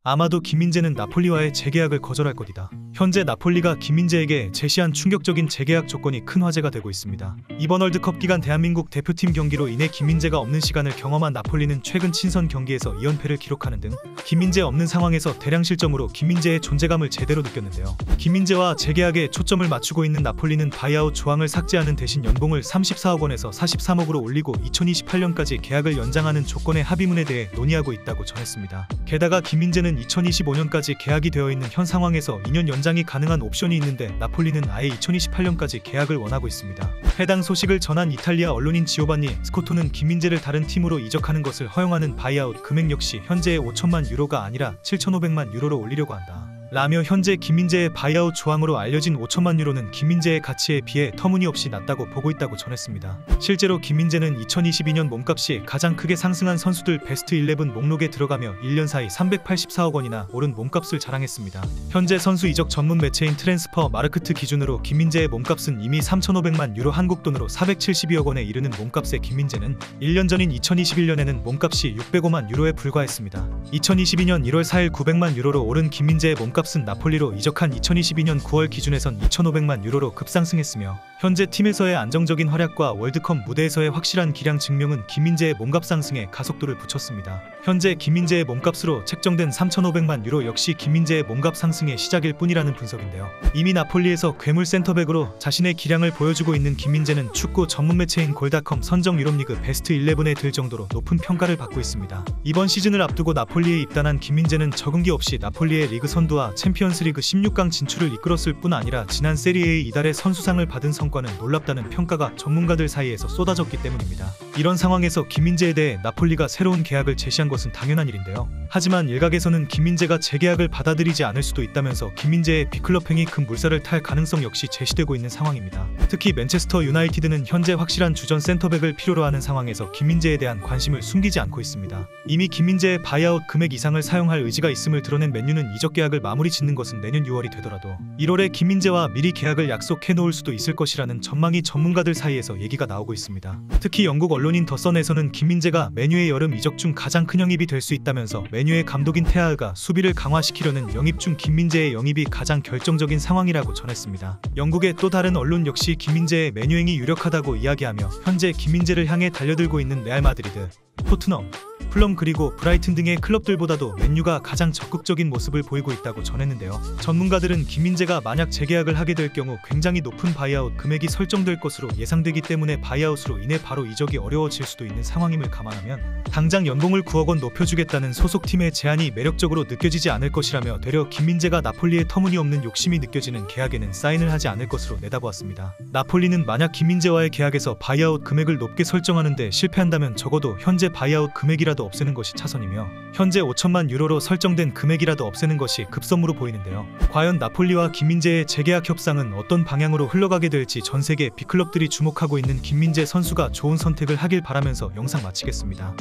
아마도 김민재는 나폴리와의 재계약을 거절할 것이다. 현재 나폴리가 김민재에게 제시한 충격적인 재계약 조건이 큰 화제가 되고 있습니다. 이번 월드컵 기간 대한민국 대표팀 경기로 인해 김민재가 없는 시간을 경험한 나폴리는 최근 친선 경기에서 2연패를 기록하는 등 김민재 없는 상황에서 대량 실점으로 김민재의 존재감을 제대로 느꼈는데요. 김민재와 재계약에 초점을 맞추고 있는 나폴리는 바이아웃 조항을 삭제하는 대신 연봉을 34억 원에서 43억으로 올리고 2028년까지 계약을 연장하는 조건의 합의문에 대해 논의하고 있다고 전했습니다. 게다가 김민재는 2025년까지 계약이 되어 있는 현 상황에서 2년 연장이 가능한 옵션이 있는데 나폴리는 아예 2028년까지 계약을 원하고 있습니다. 해당 소식을 전한 이탈리아 언론인 지오반니 스코토는 김민재를 다른 팀으로 이적하는 것을 허용하는 바이아웃 금액 역시 현재의 5천만 유로가 아니라 7,500만 유로로 올리려고 한다. 라며 현재 김민재의 바이아웃 조항으로 알려진 5천만 유로는 김민재의 가치에 비해 터무니없이 낮다고 보고 있다고 전했습니다. 실제로 김민재는 2022년 몸값이 가장 크게 상승한 선수들 베스트 11 목록에 들어가며 1년 사이 384억 원이나 오른 몸값을 자랑했습니다. 현재 선수 이적 전문 매체인 트랜스퍼 마르크트 기준으로 김민재의 몸값은 이미 3,500만 유로 한국 돈으로 472억 원에 이르는 몸값의 김민재는 1년 전인 2021년에는 몸값이 605만 유로에 불과했습니다. 2022년 1월 4일 900만 유로로 오른 김민재의 몸값은 나폴리로 이적한 2022년 9월 기준에선 2,500만 유로로 급상승했으며 현재 팀에서의 안정적인 활약과 월드컵 무대에서의 확실한 기량 증명은 김민재의 몸값 상승에 가속도를 붙였습니다. 현재 김민재의 몸값으로 책정된 3,500만 유로 역시 김민재의 몸값 상승의 시작일 뿐이라는 분석인데요. 이미 나폴리에서 괴물 센터백으로 자신의 기량을 보여주고 있는 김민재는 축구 전문 매체인 골닷컴 선정 유럽리그 베스트 11에 들 정도로 높은 평가를 받고 있습니다. 이번 시즌을 앞두고 나폴리에 입단한 김민재는 적응기 없이 나폴리의 리그 선두와 챔피언스리그 16강 진출을 이끌었을 뿐 아니라 지난 세리에의 이달의 선수상을 받은 성과는 놀랍다는 평가가 전문가들 사이에서 쏟아졌기 때문입니다. 이런 상황에서 김민재에 대해 나폴리가 새로운 계약을 제시한 것은 당연한 일인데요. 하지만 일각에서는 김민재가 재계약을 받아들이지 않을 수도 있다면서 김민재의 B클럽 행위 큰 물살을 탈 가능성 역시 제시되고 있는 상황입니다. 특히 맨체스터 유나이티드는 현재 확실한 주전 센터백을 필요로 하는 상황에서 김민재에 대한 관심을 숨기지 않고 있습니다. 이미 김민재의 바이아웃 금액 이상을 사용할 의지가 있음을 드러낸 맨유는 이적 계약을 마무리 짓는 것은 내년 6월이 되더라도 1월에 김민재와 미리 계약을 약속해 놓을 수도 있을 것이라는 전망이 전문가들 사이에서 얘기가 나오고 있습니다. 특히 영국 언론인 더 선에서는 김민재가 맨유의 여름 이적 중 가장 큰 영입이 될 수 있다면서 맨유의 감독인 테하흐가 수비를 강화시키려는 영입 중 김민재의 영입이 가장 결정적인 상황이라고 전했습니다. 영국의 또 다른 언론 역시 김민재의 맨유행이 유력하다고 이야기하며 현재 김민재를 향해 달려들고 있는 레알 마드리드, 토트넘, 풀럼 그리고 브라이튼 등의 클럽들보다도 맨유가 가장 적극적인 모습을 보이고 있다고 전했는데요. 전문가들은 김민재가 만약 재계약을 하게 될 경우 굉장히 높은 바이아웃 금액이 설정될 것으로 예상되기 때문에 바이아웃으로 인해 바로 이적이 어려워질 수도 있는 상황임을 감안하면 당장 연봉을 9억 원 높여주겠다는 소속팀의 제안이 매력적으로 느껴지지 않을 것이라며 되려 김민재가 나폴리의 터무니없는 욕심이 느껴지는 계약에는 사인을 하지 않을 것으로 내다보았습니다. 나폴리는 만약 김민재와의 계약에서 바이아웃 금액을 높게 설정하는데 실패한다면 적어도 현재 바이아웃 금액이라도 없애는 것이 차선이며 현재 5천만 유로로 설정된 금액이라도 없애는 것이 급선무로 보이는데요. 과연 나폴리와 김민재의 재계약 협상은 어떤 방향으로 흘러가게 될지 전세계 B클럽들이 주목하고 있는 김민재 선수가 좋은 선택을 하길 바라면서 영상 마치겠습니다.